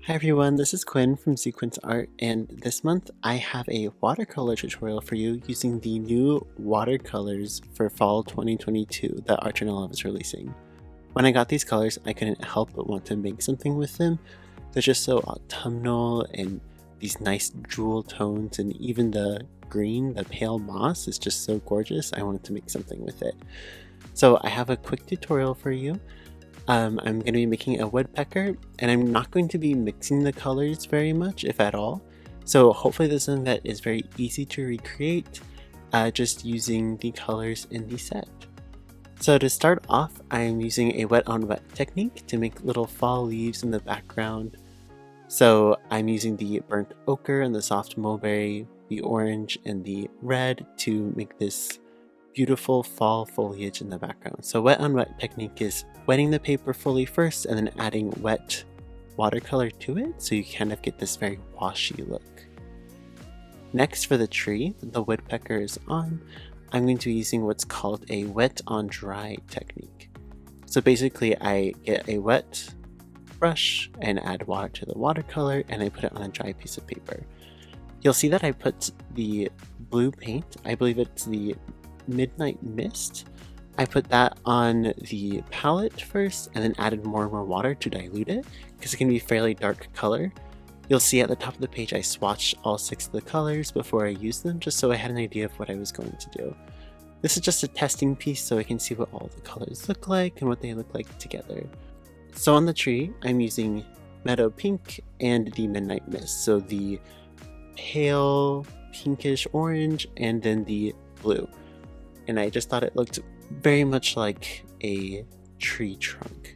Hi everyone, this is Quinn from Sequence Art, and this month I have a watercolor tutorial for you using the new watercolors for fall 2022 that Art Journal is releasing. When I got these colors, I couldn't help but want to make something with them. They're just so autumnal and these nice jewel tones, and even the green, the pale moss is just so gorgeous. I wanted to make something with it. So I have a quick tutorial for you. I'm going to be making a woodpecker, and I'm not going to be mixing the colors very much, if at all. So hopefully this is something that is very easy to recreate, just using the colors in the set. So to start off, I'm using a wet on wet technique to make little fall leaves in the background. So I'm using the burnt ochre and the soft mulberry, the orange and the red to make this beautiful fall foliage in the background. So wet on wet technique is wetting the paper fully first and then adding wet watercolor to it, so you kind of get this very washy look. Next, for the tree the woodpecker is on, I'm going to be using what's called a wet on dry technique. So basically I get a wet brush and add water to the watercolor, and I put it on a dry piece of paper. You'll see that I put the blue paint, I believe it's the Midnight Mist. I put that on the palette first and then added more and more water to dilute it because it can be a fairly dark color. You'll see at the top of the page I swatched all 6 of the colors before I used them, just so I had an idea of what I was going to do. This is just a testing piece so I can see what all the colors look like and what they look like together. So on the tree I'm using Meadow Pink and the Midnight Mist, so the pale pinkish orange and then the blue. And I just thought it looked very much like a tree trunk.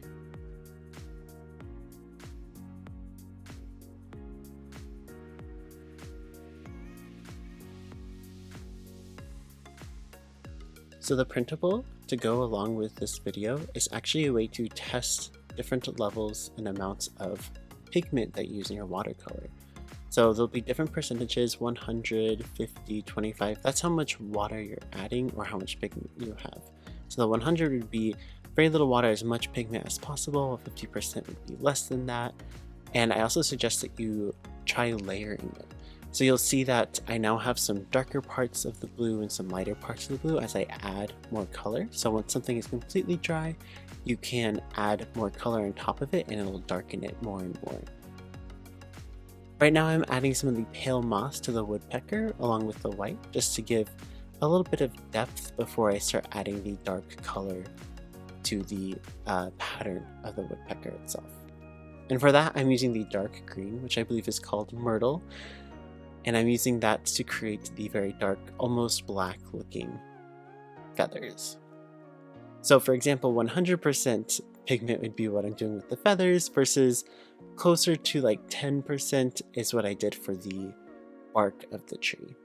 So the printable to go along with this video is actually a way to test different levels and amounts of pigment that you use in your watercolor. So there'll be different percentages, 100, 50, 25. That's how much water you're adding or how much pigment you have. So the 100 would be very little water, as much pigment as possible. 50% would be less than that. And I also suggest that you try layering it. So you'll see that I now have some darker parts of the blue and some lighter parts of the blue as I add more color. So when something is completely dry, you can add more color on top of it and it'll darken it more and more. Right now I'm adding some of the pale moss to the woodpecker along with the white, just to give a little bit of depth before I start adding the dark color to the pattern of the woodpecker itself. And for that I'm using the dark green, which I believe is called Myrtle, and I'm using that to create the very dark, almost black looking feathers. So for example, 100% pigment would be what I'm doing with the feathers, versus closer to like 10% is what I did for the bark of the tree.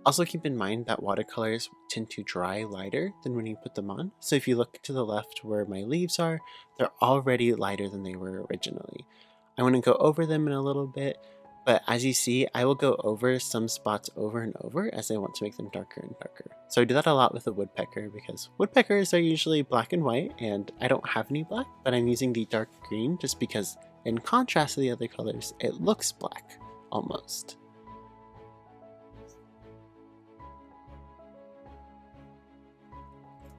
Also keep in mind that watercolors tend to dry lighter than when you put them on. So if you look to the left where my leaves are, they're already lighter than they were originally. I want to go over them in a little bit, but as you see, I will go over some spots over and over as I want to make them darker and darker. So I do that a lot with the woodpecker because woodpeckers are usually black and white, and I don't have any black, but I'm using the dark green just because in contrast to the other colors, it looks black, almost.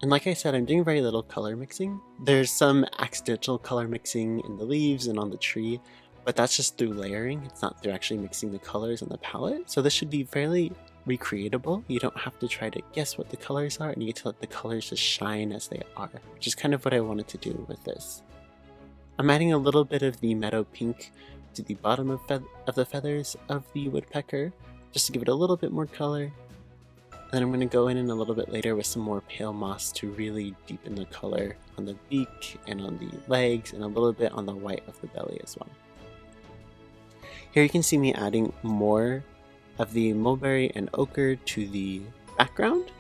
And like I said, I'm doing very little color mixing. There's some accidental color mixing in the leaves and on the tree, but that's just through layering. It's not through actually mixing the colors on the palette. So this should be fairly recreatable. You don't have to try to guess what the colors are, and you get to let the colors just shine as they are, which is kind of what I wanted to do with this. I'm adding a little bit of the meadow pink to the bottom of the feathers of the woodpecker, just to give it a little bit more color. And then I'm going to go in a little bit later with some more pale moss to really deepen the color on the beak and on the legs, and a little bit on the white of the belly as well. Here you can see me adding more of the mulberry and ochre to the background.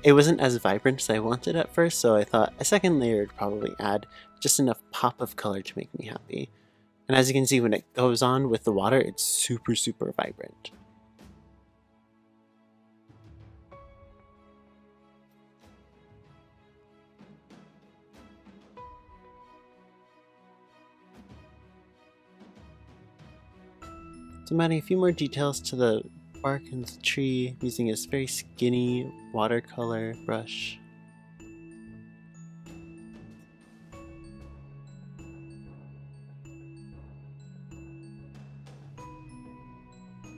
It wasn't as vibrant as I wanted at first, so I thought a second layer would probably add just enough pop of color to make me happy. And as you can see, when it goes on with the water, it's super, super vibrant. So I'm adding a few more details to the bark and the tree using this very skinny watercolor brush.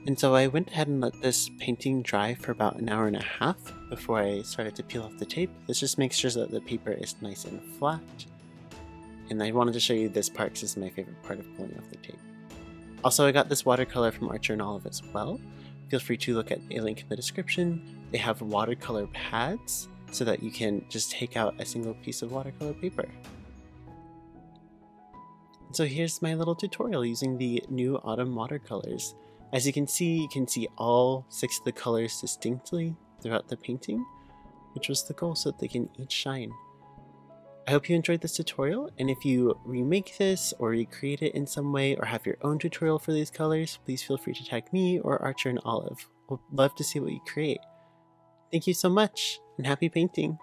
And so I went ahead and let this painting dry for about an hour and a half before I started to peel off the tape. This just makes sure that the paper is nice and flat. And I wanted to show you this part because this is my favorite part of pulling off the tape. Also, I got this watercolor from Art Journal as well. Feel free to look at a link in the description. They have watercolor pads so that you can just take out a single piece of watercolor paper. And so here's my little tutorial using the new autumn watercolors. As you can see all 6 of the colors distinctly throughout the painting, which was the goal so that they can each shine. I hope you enjoyed this tutorial, and if you remake this or recreate it in some way or have your own tutorial for these colors, please feel free to tag me or Archer and Olive. We'll love to see what you create. Thank you so much, and happy painting!